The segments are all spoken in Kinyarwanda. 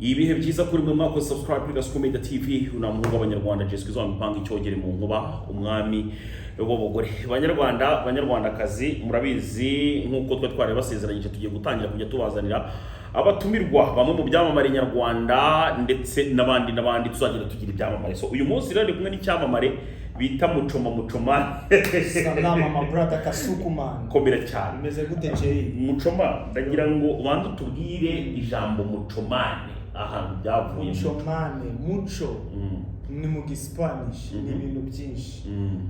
ibihe byiza kuri mwe mwakoze subscribe kuri Gasuku Media TV unamuhunga abanyarwanda Jeswe zo mpanga icyogere mu nkuba umwami w'abagore banyarwandakazi murabizi nkuko twari basezeranyije tugiye gutangira kujya tubazanira abatumirwa bamwe mu byamamare nyarwanda ndetse n'abandi tuzagira tugira ibyamamare. So uyu munsi rero kumwe n'icyamamare bita Muchoma salama my brother Kasuku man komera cyane imeze gute je Muchoma ndagira ngo ubanze tubwire ijambo Muchomane ahantu byavuye. Muchomane mucho ni mu Spanish ni ibintu byinshi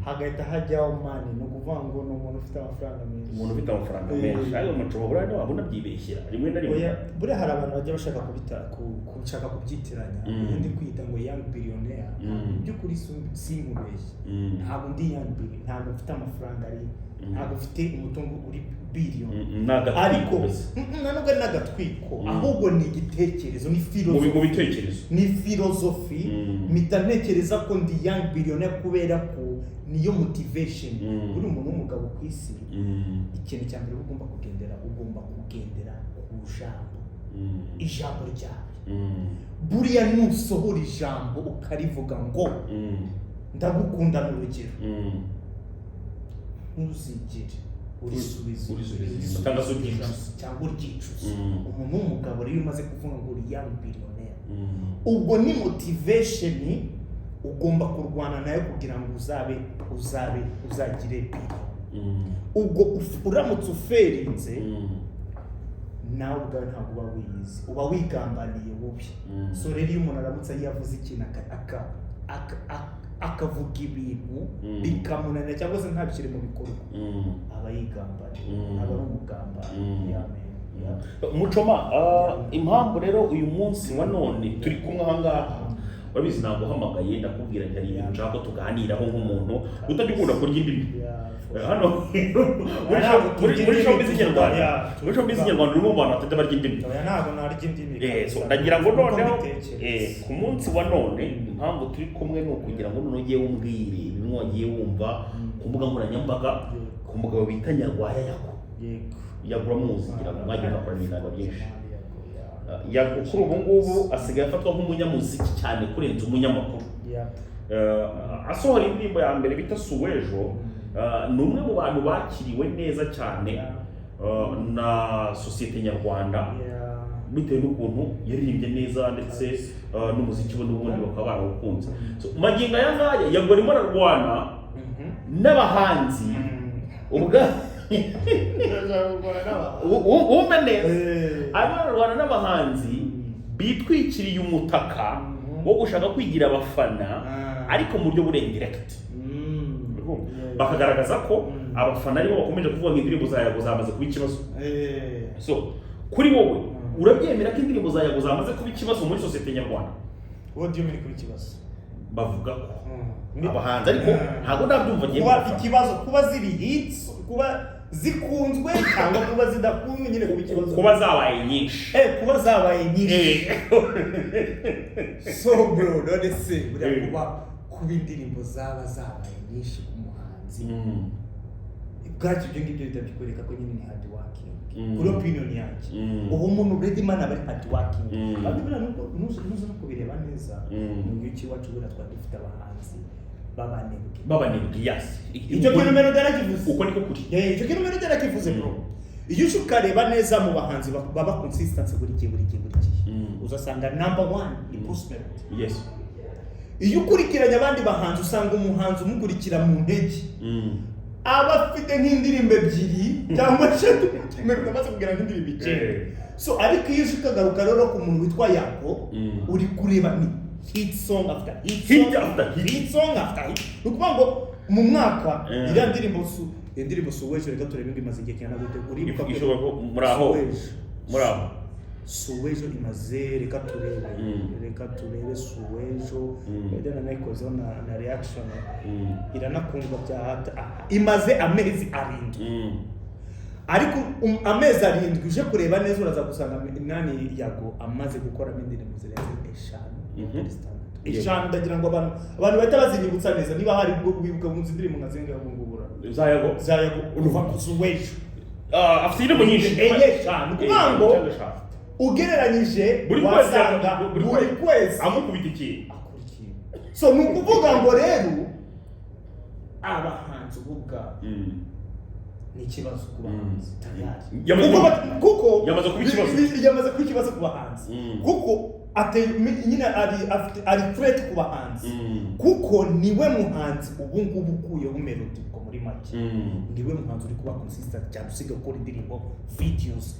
hagahita hajyaho mani no kuvuga ngo no umuntu ufite amafaranga menshi ayo Muchoma buriya no abona byibeshyira rimwe na rimwe buriya hari abantu bajya bashaka kubishaka kubyitiranya ndi kwita ngo young billionaire by'ukuri sinkubeshye ntabwo ndi young billionaire ntabwo mfite amafaranga ari ntabwo mfite umutungo uri billion ariko ntabwo ari n'agatwiko ahubwo ni igitekerezo ni philosophy mpita ntekereza ko ndi young billionaire kubera ko niyo motivation buri umuntu w'umugabo ku isi ikintu cya mbere ugomba kugendera ku ijambo ryawe buriya nusohora ijambo ukarivuga ngo ndagukunda n'urugero ntuzigere urisubiza cyangwa uryicuza umuntu w'umugabo rero umaze kuvuga ngo uri young billionaire ubwo ni motivation ugomba kurwana nayo kugira ngo uzagire billion ubwo uramutse uferinze nawe ubwawe ntabwo uba wiyizi uba wigambaniye wowe. So rero iyo umuntu aramutse yavuze ikintu akavuga ibintu bikamunanira cyangwa se ntabishyire mu bikorwa aba yigambaniye aba ari umugambanyi. Muchoma impamvu rero uyu munsi wa none turi kumwe aha ngaha urabizi ntabwo uhamagaye ndakubwira ngo ibintu nshaka ko tuganiraho nk'umuntu utajya ukunda kurya indimi hano muri showbiz nyarwanda urimo abantu batajya barya indimi ntabwo narya indimi so ndagira ngo noneho ku munsi wa none impamvu turi kumwe ni ukugira ngo none ugiye umbwire bimwe wagiye wumva ku mbuga nkoranyambaga ku mugabo bita Nyarwaya YAGO uramuzi ngira ngo mwagiye mukora ibiganiro byinshi. YAGO kuri ubu ngubu asigaye afatwa nk'umunyamuziki cyane kurenza umunyamakuru. Asohora indirimbo ya mbere bita Suwejo ni umwe mu bantu bakiriwe neza cyane na sosiyete nyarwanda bitewe n'ukuntu yaririmbye neza ndetse n'umuziki we n'ubundi bakaba barawukunze. Magingo aya ngaya YAGO arimo ararwana n'abahanzi wumve neza arimo ararwana n'abahanzi bitwikiriye umutaka wo gushaka kwigira abafana ariko mu buryo burendirect bakagaragaza ko abafana aribo bakomeje kuvuga ngo indirimbo za YAGO zamaze kuba ikibazo. So kuri wowe urabyemera ko indirimbo za YAGO zamaze kuba ikibazo muri sosiyete nyarwanda? What do you mean kuba ikibazo? Bavuga ko abahanzi ariko ntabwo ndabyumva ngiye ikibazo kuba ziri hits kuba zikunzwe cyangwa kuba zidakunzwe nyine kuba ikibazo kuba zabaye nyinshi kuba zabaye nyinshi so bro none se buriya kuba indirimbo zabaye nyinshi ku muhanzi ubwacyo ibyo ngibyo bitabikwereka ko nyine ni hard working kuri opinion yanjye ubu umuntu ready man aba ari hard working kandi buriya nuzo no kubireba neza mu gihe cy'iwacu buriya twari dufite abahanzi babanebwe yes icyo kintu numero darakivuze uko niko kuri icyo kintu numero darakivuze bro iyo ukareba neza mu bahanzi baba consistency buri gihe uzasanga number 1 improvement. Yes iyo ukurikiranye abandi bahanzi usanga umuhanzi umukurikira mu ntege aba afite nk'indirimbo ebyiri cyangwa eshatu maze kugira nk'indirimbo icyenda. So ariko iyo ukagaruka rero ku muntu witwa YAGO uri kureba ni hit song after hit song after hit ukuvuga ngo mu mwaka iriya ndirimbo Suwejo reka turebe ngo imaze igihe cyane gute uribuka ko muraho Suwejo imaze reka turebe Suwejo ndana nayikozeho na reaction iranakundwa bya hata imaze amezi 7 ariko amezi 7 uje kureba neza uraza gusanga nani YAGO amaze gukora indirimbo zirenze 5 eshanu ndagira ngo abantu bahita bazibibutsa neza niba hari bwo wibuka mu ndirimbo nka zenga mu ngubura za YAGO uruva ku Suwejo afite indirimbo nyinshi eshanu kubango ugereranyije wasanga buri kwezi amukubita ikintu so ni ukuvuga ngo rero abahanzi ububwabo ni ikibazo ku bahanzi kuko yamaze kuba ikibazo ku bahanzi kuko nyine ari threat ku bahanzi kuko niwe muhanzi ubu ngubu ukuyeho melody ko muri make niwe muhanzi uri kuba consistent cyane usigaye gukora indirimbo videos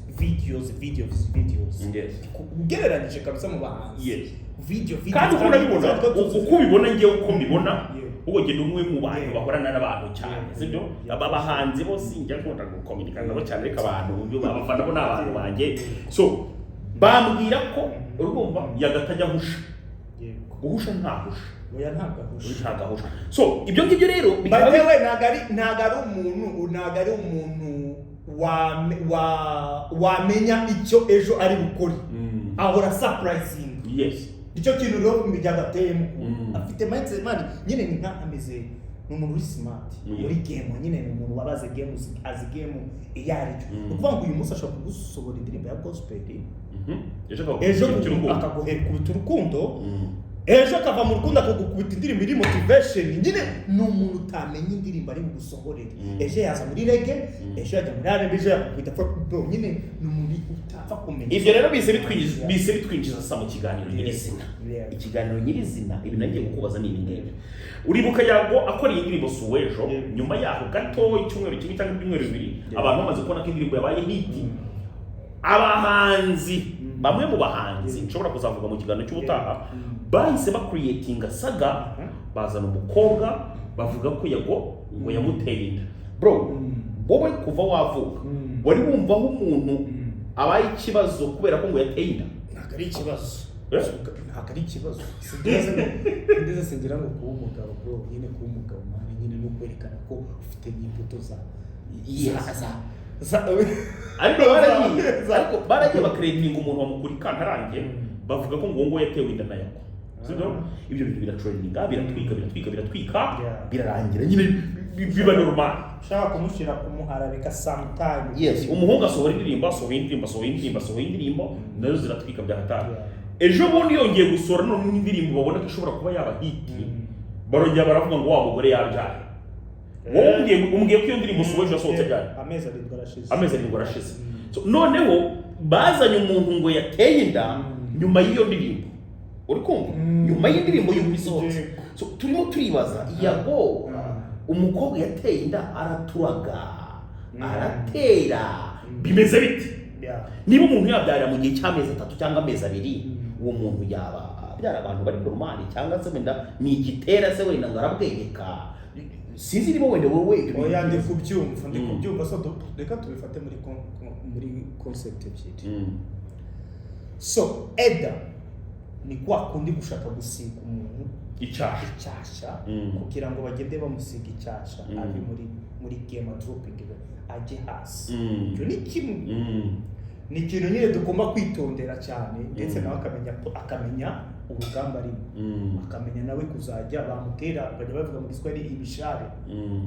ugereranyije kabisa mu bahanzi video kandi uko ubibona ngewe uko mbibona uwo genda umwe mu bantu bahorana n'abantu cyane sibyo aba bahanzi bose njya nkunda gukominikana nabo cyane reka abantu abafana bo n'abantu banjye so bambwira ko urumva yagatajya husha guhusha ntahusha oya ntagahusha so ibyo ngibyo rero badewe ntago ari umuntu wamenya icyo ejo ari bukore ahora surprising icyo kintu rero byagateyemo afite mindset man nyine ni nka ameze n'umuntu uri smart muri game nyine ni umuntu wabaze game azi game iyari cyo ukuvuga ngo uyu munsi ashobora kugusohora indirimbo ya gospel ejo akaguhera kubita urukundo ejo akava mu rukundo akagukubita indirimbo iri motivation nyine ni umuntu utamenya indirimbo ari bugusohorere ejo yaza muri reggae ejo yajya muri R&B ejo yakubita bro nyine ni umuntu utapfa kumenya ibyo rero bise bitwinjiza sa mu kiganiro nyirizina ikiganiro nyirizina ibi nagiye kukubaza ni ibingibi uribuka yago akora iyi ndirimbo suwejo nyuma yaho gato icyumweru kimwe cyangwa ibyumweru bibiri abantu bamaze kubona ko indirimbo yabaye hit abahanzi bamwe mu bahanzi nshobora kuzavuga mu kiganiro cy'ubutaha bahise bakuriyetinga saga bazana umukobwa bavuga ko yago ngo yamuteye inda bro wowe kuva wavuka wari wumva aho umuntu abaye ikibazo kubera ko ngo yateye inda ntabwo ari ikibazo ndetse singira ngo kuba umugabo bro nyine kuba umugabo mwana nyine no kwerekana ko ufite n'imbuto za ariko baragiye bakiretinga umuntu wamukura ikantarange bavuga ko ngo yatewe inda na yago ibyo bintu biratrendinga biratwika birarangira nyine biba normal ushaka kumushyira kumuharabika sometime umuhungu asohora indirimbo nazo ziratwika byahatari ejo bundi yongeye gusohora none n'indirimbo babona ko ishobora kuba yaba hit barongera baravuga ngo wa mugore yabyaye wowe umbwiye ko iyo ndirimbo suwejo yasohotse cyane amezi arindwi arashize noneho bazanye umuntu ngo yateye inda nyuma y'iyo ndirimbo uri kumva nyuma y'indirimbo y'uko isohotse turimo turibaza yago umukobwa yateye inda araturaga aratera bimeze biti niba umuntu yabyarira mu gihe cy'amezi 3 cyangwa amezi 2 uwo muntu yaba abyara abantu bari normal cyangwa se wenda ni igitera se wenda ngarabwegeka sinzi niba wenda wowe oya ndi kubyumva so reka tubifate muri concept ebyiri so eda ni kwa kundi gushaka gusiga umuntu icyasha kugira ngo bagende bamusiga icyasha ari muri game dropping ajye hasi cyo ni kimwe ni ikintu nyine tugomba kwitondera cyane ndetse nawe akamenya urugamba arimo akamenya nawe kuzajya bamutera bajya bavuga mu Giswahili ibishare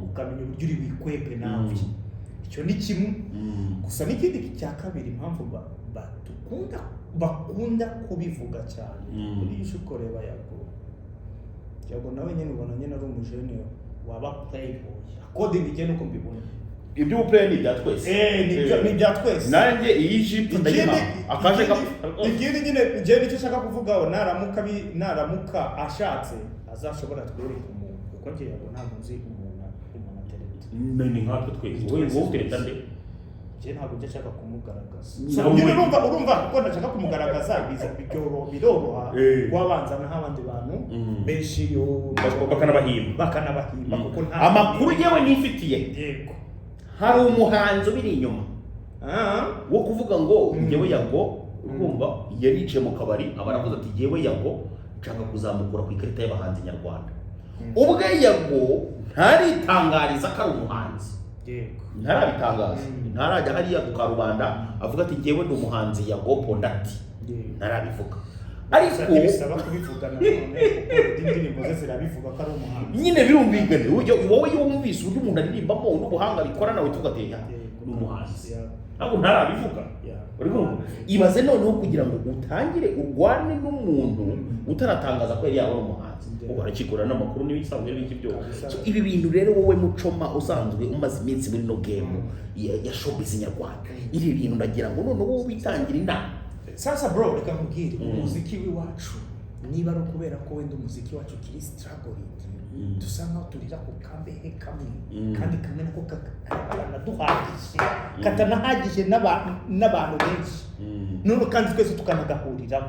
ukamenya uburyo uri wikwepe nawe icyo ni kimwe gusa n'ikindi cya kabiri impamvu bakunda kubivuga cyane kuri ishuko reba yago nawe nyine ubona nyine ari umujene waba playboy according igene uko mbibona ibyo play ni bya twese ni bya twese nanjye iyi Egypt ndayima akaje ikindi nyine je nicyo shaka kuvugaho naramuka ashatse azashobora twereka umuntu kuko ngiye yago ntabwo nzi umuntu atereta ni nkatwe twese wowe utereta nde je ntabwo nje shaka kumugaragaza urumva ko ndashaka kumugaragaza biroroha kwabanza n'abandi bantu benshi bakanabahimba kuko nta amakuru yewe nifitiye yego hari umuhanzi ubiri inyuma wo kuvuga ngo ngewe yago urumva yarice mu kabari abaravuze ati ngewe yago nshaka kuzamukura ku ikarita y'abahanzi nyarwanda ubwe yago ntaritangariza ko ari umuhanzi ntarabitangaza ntarajya hariya ku karubanda avuga ati ngewe ndi umuhanzi yago pondati ntarabivuga ariko bisaba kubivugana none kuko indirimbo ze zirabivuga ko ari umuhanzi nyine birumvikane wowe iyo wumvise uburyo umuntu aririmbamo n'ubuhanga bikora nawe tugatera ni umuhanzi ntabwo ntarabivuga ibaze noneho kugira ngo utangire urwane n'umuntu utaratangaza ko yari yabona umuhanzi ubu arakigura n'amakuru n'ibisanzwe n'ibiki byose. Ibi bintu rero wowe Muchoma usanzwe umaze iminsi muri no game ya showbiz nyarwanda, ibi bintu ndagira ngo noneho wowe witangira inama. Sasa bro, reka nkubwire umuziki w'iwacu niba ari kubera ko wenda umuziki wacu kiri struggling dusa nkaho turira ku kambehe kamwe kandi kamwe nako kanaduhagije katanahagije n'abantu benshi none kandi twese tukanagahuriraho.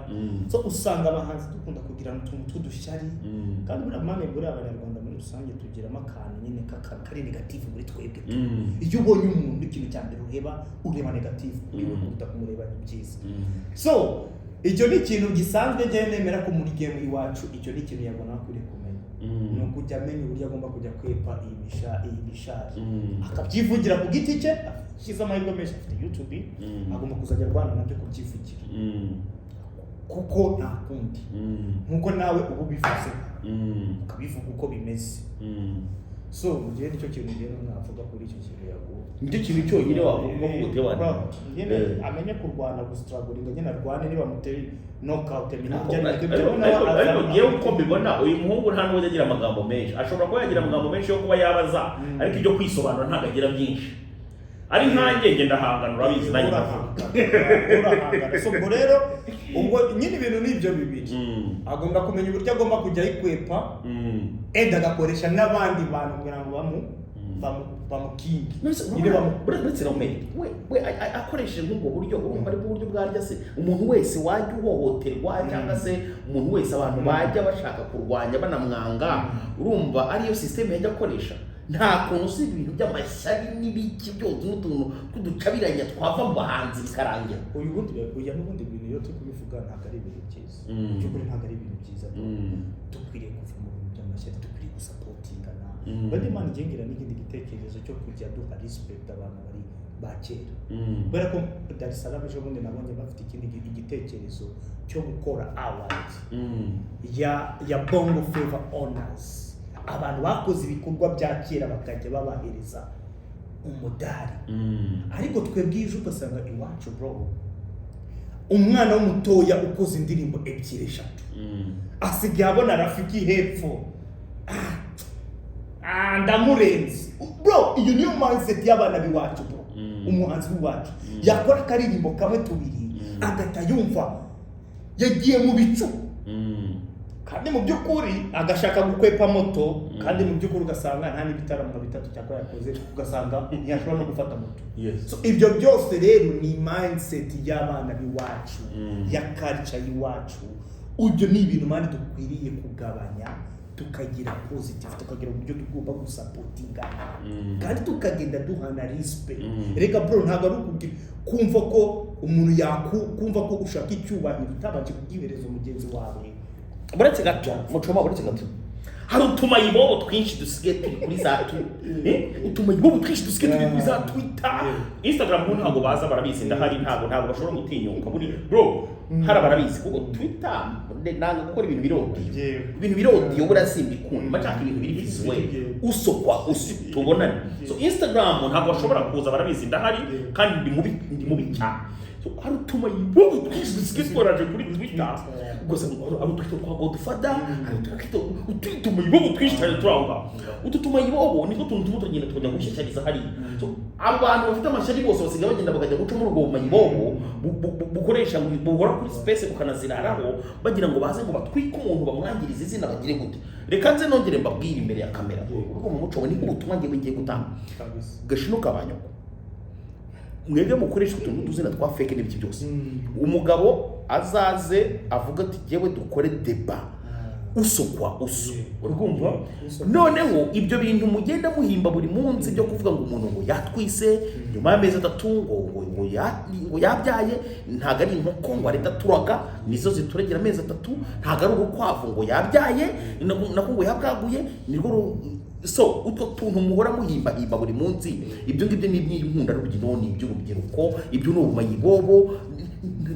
So usanga abahanzi dukunda kugira utuntu tw'udushyari kandi buriya mame buriya abanyarwanda muri rusange tugiramo akantu nyine kari negative muri twebwe. Iyo ubonye umuntu ikintu cya mbere ureba negative uriwe kuruta kumureba byiza. So icyo ni ikintu gisanzwe njye nemera ko muri game iwacu icyo ni ikintu yabona kuri kumenya no kujya amenya uburyo agomba kujya kwepa iyi mishari akabyivugira ku giti cye akiza amahirwe menshi afite YouTube agomba kuzajya arwana nabyo kubyivugira kuko nta kundi nkuko nawe ubu bivuze ukabivuga uko bimeze. So mugihe nicyo kintu ngero navuga kuri icyo kintu YAGO nicyo kintu cyonyine wavuga gute wana nyine amenye kurwana gustruggling nyine arwane niba muteye knockout ariko uko mbibona uyu muhungu nta n'uwo yagira amagambo menshi, ashobora kuba yagira amagambo menshi yo kuba yabaza ariko ibyo kwisobanura ntabwo agira byinshi. Ari nkanjye ngenda hangana urabizi nanjye urahangana. So ngo rero ubwo nyine ibintu nibyo bibiri agomba kumenya uburyo agomba kujya yikwepa enda agakoresha n'abandi bantu kugira ngo bamukingi uretse we akoresheje nk'ubwo buryo urumva ari buryo bwarya se umuntu wese wajya uhohoterwa cyangwa se umuntu wese abantu bajya bashaka kurwanya banamwanga urumva ariyo system yajya akoresha. Nta kuntu usibye ibintu by'amashyari n'ibiki byose n'utuntu kuducabiranya twava mu bahanzi bikarangira. Uyu n'ubundi bintu iyo turi kubivuga ntabwo ari ibintu byiza by'ukuri, ntabwo ari ibintu byiza. Dukwiriye kuva mu bintu by'amashyari, dukwiriye gusapotingana. Bandi Imana igengira n'ikindi gitekerezo cyo kujya duha respect abantu bari ba kera kubera ko Dar es Salaam ejo bundi nabonye bafite ikindi igitekerezo cyo gukora award ya Bongo Flava Honors. Abantu bakoze ibikorwa bya kera bakajya babahereza umudari ariko twebwije ugasanga iwacu bro umwana w'umutoya ukoze indirimbo 2-3 asigaye abona Rafiki hepfo ndamurenze bro. Iyo niyo mindset y'abana biwacu bro. Umuhanzi w'iwacu yakora akaririmbo kamwe tubiri agata yumva yagiye mu bicu kandi mu by'ukuri agashaka gukwepa moto kandi mu by'ukuri ugasanga nta n'ibitaramo bitatu cyangwa yakoze ugasanga ntiyashobora no gufata moto. So ibyo byose rero ni mindset y'abana biwacu ya culture y'iwacu. Ibyo ni ibintu mani dukwiriye kugabanya tukagira positive, tukagira uburyo tugomba gusapotingana kandi tukagenda duhana respect. Reka bro ntabwo ari kumva ko umuntu kumva ko ushaka icyubahiro utabanje kugihereza umugenzi wawe. Buretse gato Muchoma, buretse gato hari utumayibobo twinshi dusigaye turi kuri za utumayibobo twinshi dusigaye turi kuri za Twitter, Instagram ntabwo baza barabizi ndahari ntabwo bashobora gutinyuka buri bro hari barabizi kuko Twitter nanga gukora ibintu birodi yo burasimbikunda bacaka ibintu biri visual usokwa tubonane. So Instagram ntabwo bashobora kuza barabizi ndahari kandi ndi mubi cyane. So hari utumayibobo twinshi dusigaye tworaje kuri Twitter gusa ari Twitter kwa Godfather ari Twitter utumayibobo twinshi cyane turanga utumayibobo niko tuntu tugenda tukajya gushishariza hari. So abantu bafite amashari bose basigaye bagenda bakajya guca muri ubwo mayibobo bukoresha ngo bukora kuri space bukanaziraraho bagira ngo baze ngo batwike umuntu bamwangiriza izina bagire gute. Reka nze nongere mbabwire imbere ya kamera ubwo mu muco ni ubutumwa ngiye gutanga gashinuka abanyoko mwebwe mukoresha utuntu tuzina twa fake n'ibiki byose. Umugabo azaze avuga ati jewe dukore deba usokwa urumva noneho ibyo bintu mugenda muhimba buri munsi byo kuvuga ngo umuntu ngo yatwise nyuma y'amezi 3 ngo yabyaye ntago ari inkoko ngo ari aturaga nizo zituragera amezi 3 ntago ari urukwavu ngo yabyaye nako ngo yabwaguye nirwo. So utwo tuntu muhora muhimba buri munsi ibyo ngibyo ni inkunda rubyiruko ni iby'urubyiruko ibyo no mayibobo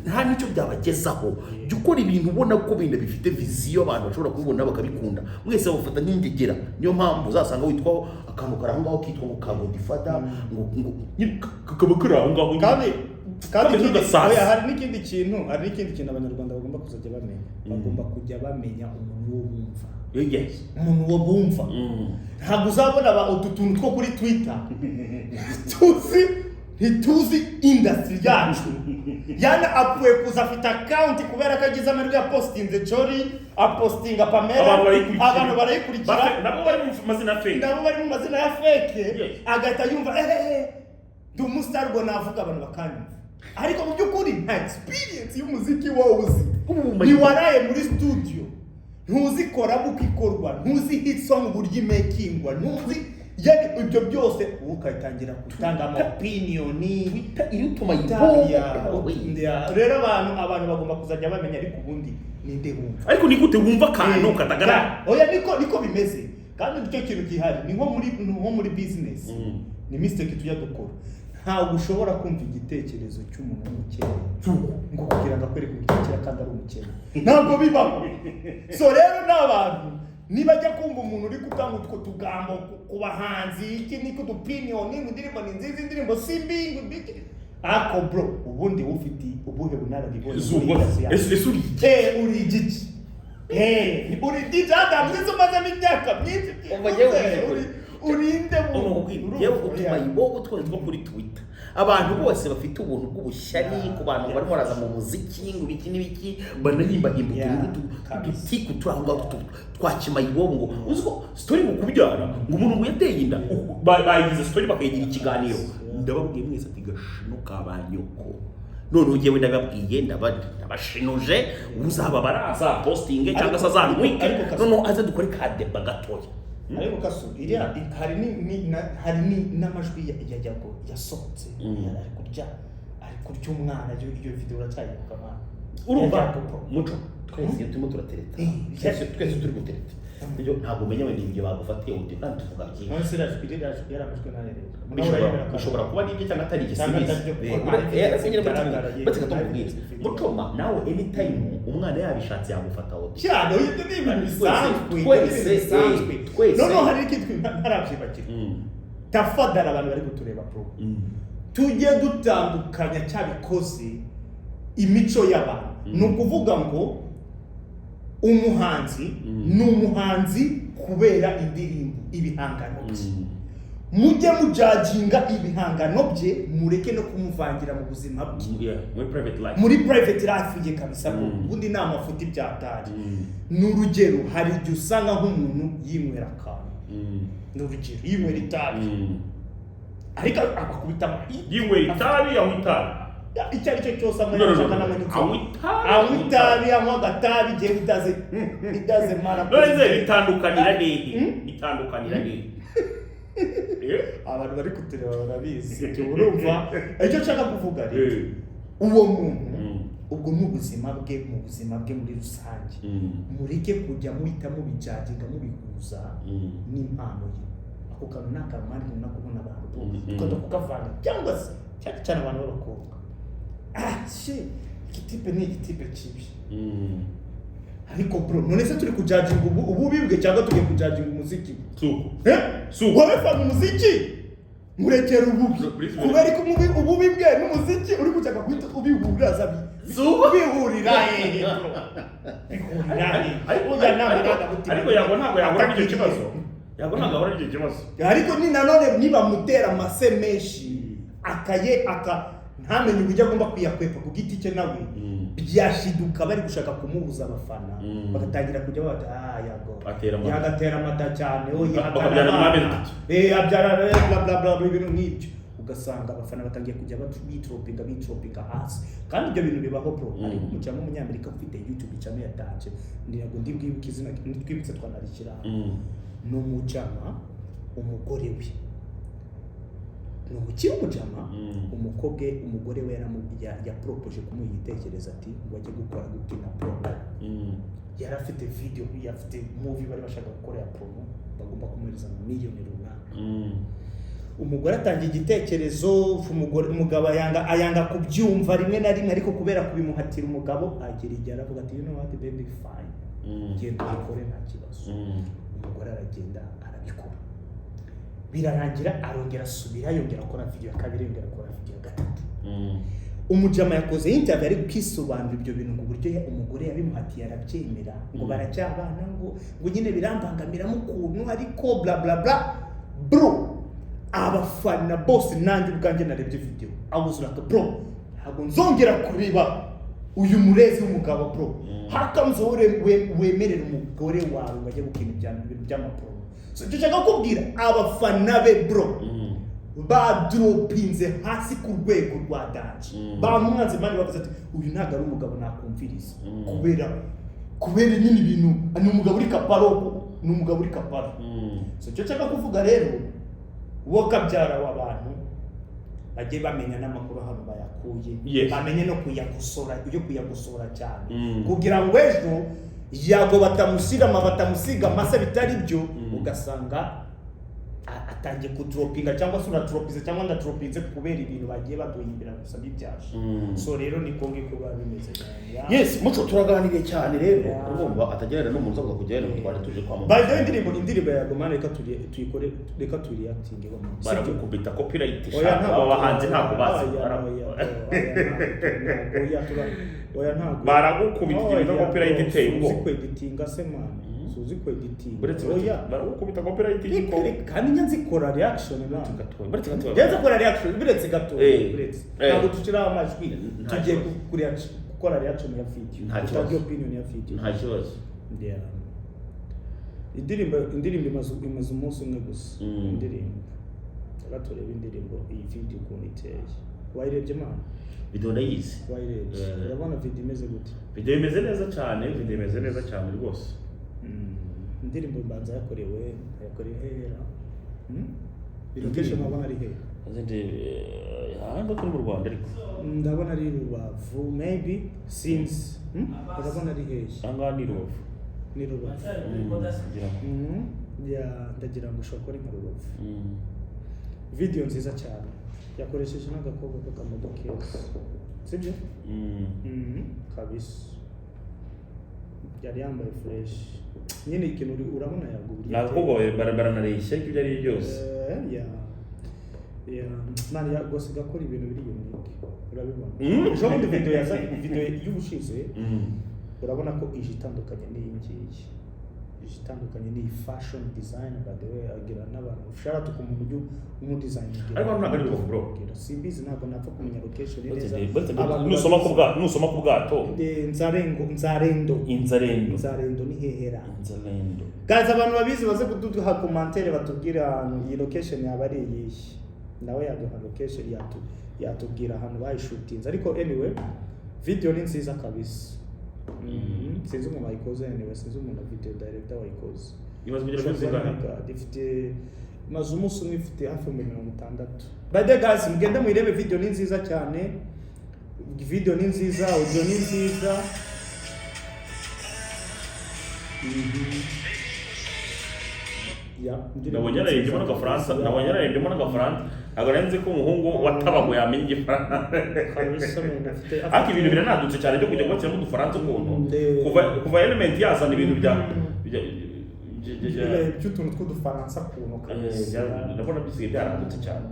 nta nicyo byabagezaho jya ukora ibintu ubona ko bintu bifite viziyo abantu bashobora kubibona bakabikunda mwese bafata nk'ingegera niyo mpamvu uzasanga witwa akantu kari aho ngaho kitwa ngo ka godifada ngo kakaba kari aho ngaho kandi hari n'ikindi kintu abanyarwanda bagomba kuzajya bamenya bagomba kujya bamenya umuntu wo bumva umuntu wo bumva ntabwo uzabona utu tuntu two kuri Twitter ntituzi industry yacu yana apfuye kuza afite account kubera ko agize amahirwe ya postinze Jolly apostinga Pamela abantu barayikurikira nabo bari mu mazina ya fake agahita yumva ndi umustar ngo navuga abantu bakanyumva ariko mu by'ukuri nta experience y'umuziki wowe uzi niwaraye muri studio ntuzikora ukikorwa ntuzi hit song uburyo makingwa ntuzi yani ibyo byose ukayitangira gutanga ama opinion irutuma rero abantu bagomba kuzajya bamenya ariko ubundi ninde wumva ariko ni gute wumva kantu katagara oya niko bimeze kandi icyo kintu gihari ni nko muri business ni mistake tujya dukora ntabwo ushobora kumva igitekerezo cy'umuntu w'umukene ngo kugira ngo akwereke igitekerezo kandi ari umukene ntabwo bibaho so rero n'abantu nibajya kumva umuntu uri gutanga utwo tugambo ku bahanzi iki niko dupinion indirimbo ni nziza indirimbo simbi ako bro ubundi ufite ubuhe bunararibonye uri igiki uri DJ Adam nizo maze imyaka myinshi urinde yewe utuma ibobo twose two kuri Twitter abantu bose bafite ubuntu bw'ubushyari ku bantu barimo baraza mu muziki ngo biki n'ibiki banahimba uduti turanga twakima ibobo ngo uziko story mu kubyara ngo umuntu ngo yateye inda bayigize story bakayigira ikiganiro ndababwiye mwese ati gashino kabanyoko none ugiye wenda babwiye ndabashinuje uzaba baraza posting cyangwa se azanwike none aze dukore ka deba gatoya ariko kasubira hari n'amajwi ya YAGO yasohotse ari kurya umwana iyo video uracyayibuka mwana urumva muco twese turimo turatereta twese turi gutereta ibyo ntabwo umenya wenda ibyo bagufatiye undi kandi tuvuga iki none yaramajwe narereza bishobora kuba n'ibyo cyangwa atari igisubizo bateka tumubwira mucoma nawe anytime umwana yabishatse yagufata wote cyane uyu ni ibintu bisanzwe twese hari ikitwe ntarabyibakira tafadara abantu bari kutureba pro tujye dutandukanya cyabikoze imico y'abantu ni ukuvuga ngo umuhanzi ni umuhanzi kubera indirimbo ibihangano bye mujye mujajinga ibihangano bye mureke no kumuvangira mu buzima bwe muri private life ye kabisa ubundi nta mafuti byatari n'urugero hari igihe usanga nk'umuntu yinywera akantu n'urugero yinywera itabi ariko akakubita yinywera itabi aho itabi icyo ari cyo cyose anywa itabi anywa agatabi igihe itaze mara bitandukanira hehe abantu bari kutureba barabizi urumva icyo nshaka kuvuga rero uwo muntu ubwo mu buzima bwe muri rusange mureke kujya muhita mubijaginga mubihuza n'impano ye ako kantu ni akamari kubona abantu tukajya kukavanga cyangwa se cyane abantu b'abakobwa igitipe ni igitipe kibi ariko bro none se turi kujajinga ububi bwe cyangwa tugiye kujajinga umuziki wowe fana umuziki murekera ububi kubera ko ububi bwe n'umuziki uri gushaka guhita ubihuriraza ubihurira ariko yago ntabwo yahura n'icyo kibazo ariko ni nanone niba mutera amase menshi ntamenye uburyo agomba kwiyakwepa ku giti cye nawe byashiduka bari gushaka kumubuza abafana bagatangira kujya bata yagatera amata cyane abyara bla ibintu nk'ibyo ugasanga abafana batangiye kujya bitropinga hasi kandi ibyo bintu bibaho bro ari umucamo w'umunyamerika ufite YouTube channel yatanje nirago ndibwibuka izina twibutse twanarikira no mujama umugore we no mukiri umujama umugore we ya propose kumuha igitekerezo ati ngo ajye gukora gukina promo yari afite video yafite movie bari bashaka gukora ya promo bagomba kumuhereza miliyoni runaka umugore atangiye igitekerezo, umugabo ayanga kubyumva rimwe na rimwe, ariko kubera kubimuhatira umugabo agera igihe aravuga ati you know what baby fine, genda ubikore nta kibazo. Umugore aragenda arabikora, birarangira arongera asubira, yongera akora video ya kabiri, yongera akora video ya gatatu. Umujama yakoze interview ari kwisobanura ibyo bintu ngo buryo umugore yabimuhatiye arabyemera, ngo baracyabana, ngo nyine birambangamira mu kuntu ariko bla bla bla. Bro, abafana bose nanjye ubwanjye narebye video, abuzuraka bro, ntabwo nzongera kureba uyu murezi w'umugabo bro. Hakamuze wemerera umugore wawe ngo ajye gukina ibintu by'amapro. So icyo nshaka kubwira abafana be bro, badropinze hasi ku rwego rwa danje, bamwanze mani bavuze ati uyu ntago ari umugabo nakumviriza, kubera nyine ibintu ni umugabo uri kaparo, ni umugabo uri kaparo. So icyo nshaka kuvuga rero, wo kabyara w'abantu bajye bamenya n'amakuru hano bayakuye, bamenye no kuyagosora cyane, kugira ngo ejo yago batamusiga amasa bitari byo, ugasanga atangiye kudropinga cyangwa se uradropize cyangwa ndadropinze kubera ibintu bagiye baduhimbira gusa by'ibyaje. So rero niko ngiko bimeze cyane. Yes, muco turaganiriye cyane rero, urumva atagerera no mu nzoga kujyayo twari tuje kwa mama. By the way, indirimbo ya Gomana reka reacting wa mama. Barakubita copyright shaka aba bahanzi ntabwo bazi. Oya ntabwo. Baragukubita ibintu copyright iteye ubwo. Uzi kweditinga se man. Suzi kweditinga. Baragukubita copyright iko. Kandi nyanzikora reaction na. Baretse gato. Nyanzikora reaction biretse gato. Biretse. Ntabwo tucira amajwi. Tugiye gukora reaction ya video. Nta opinion ya video. Nta kibazo. Yeah. Indirimbo imaze umunsi umwe gusa. Indirimbo. Turatoreba indirimbo iyi video ukuntu iteye. Wayirebye man? Video ndayizi. Wayirebye. Urabona video imeze gute? Video imeze neza cyane rwose. Indirimbo mbanza yakorewe hera. Location mabana ari hera. Azende hando kuri mu Rwanda ariko. Ndabona ari Rubavu maybe since ndabona ari hera. Anga ni Rubavu. Ni Rubavu. Ndagira ngo ushobore nka Rubavu. Video nziza cyane. Yakoresheje n'agakobwa k'akamodoka. Sibyo? Kabisa. Yari yambaye fresh. Nyine ikintu urabona yaguburiye. Nagakobwa baranareshya ibyo ari byose. Mani yagose gakora ibintu biri unique. Urabibona? Ejo bundi video y'ubushize. Urabona ko ije itandukanye n'iyi ngiyi. Itandukanye ni fashion design by the way, agira n'abantu ushaka tukumuntu umudesigning. Ariko ntabwo ari Rubavu bro. Simbizi ntabwo napfa kumenya location neza. Nusoma ku bwato. Nzarendo ni hehera. Nzarendo. Guys, abantu babizi baze kuduha commentaire batubwira ahantu iyi location yaba ari iyihe. Nawe yaduha location yatubwira ahantu bayishutinze. Ariko anyway, video ni nziza kabisa. Sinzi umuntu wayikoze anyway, sinzi umuntu video director wayikoze. Imaze kugira ngo zingane. Ifite maze umunsi umwe ifite hafi 60. By the guys, mugende muyirebe, video ni nziza cyane. Video ni nziza, audio ni nziza. Nabonye yarembye muri Gafaransa, ntabwo nzi ko umuhungu watabago yamenye igifaransa. Ariko ibintu biranadutse cyane byo kujya gukina mu Dufaransa ukuntu. Kuva element yazana ibintu by'utuntu tw'udufaransa kuntu kabisa. Ndabona bisigaye byaradutse cyane.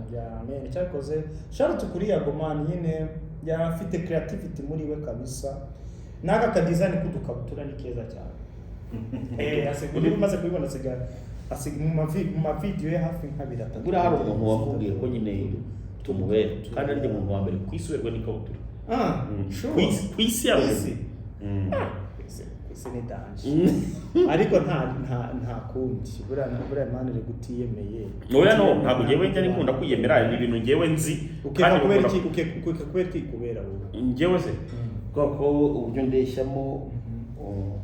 Cyakoze shout kuri YAGO man, nyine yafite creativity muri we kabisa. Naga ka design kudukabutura ni keza cyane. Asegura maze kubibona mu video ya hafi nk'abiri atatu. Buriya hari umuntu wamubwiye ko nyine tumubere, kandi ari umuntu wa mbere kwisuberwa n'ikabutura. Ku isi yawe. Isi ni danje. Ariko nta kundi. Buriya mani re gutiyemeye. Oya no, ntabwo ngewe njya nikunda kwiyemera, ni ibintu ngewe nzi. Kandi kubera iki kubera wowe. Ngewe se ko uburyo ndeshyamo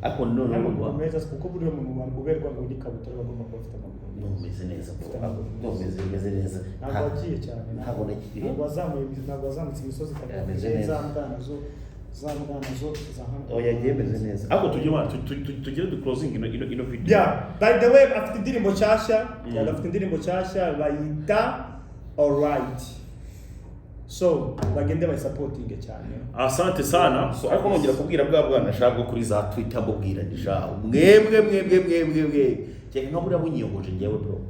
ako none umeza kuko buri muntu uberwa ngo n'ikabutura bagomba kubafite amaguru. Umeze neza. Umeze neza. Ntabwo agiye cyane. Ntabwo nagiye. Ntabwo azamutse imisozi ikameze za mbwana zo zahanga. Oya ngiye meze neza. Ako tugire du closing ino video. Yeah, by the way, afite indirimbo cyashya, bayita alright, so bagende bayisapotinge cyane. Asante sana. So ariko nongera kubwira bwa bwana shaka kuri za Twitter mubwira nisha mwebwe cyane nka buriya bunyiyogoje ngewe bro.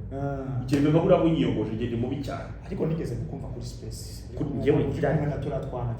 Ikirebe nka buriya bunyiyogoje ngewe mubi cyane ariko nigeze kukumva kuri space ngewe ngira na turatwana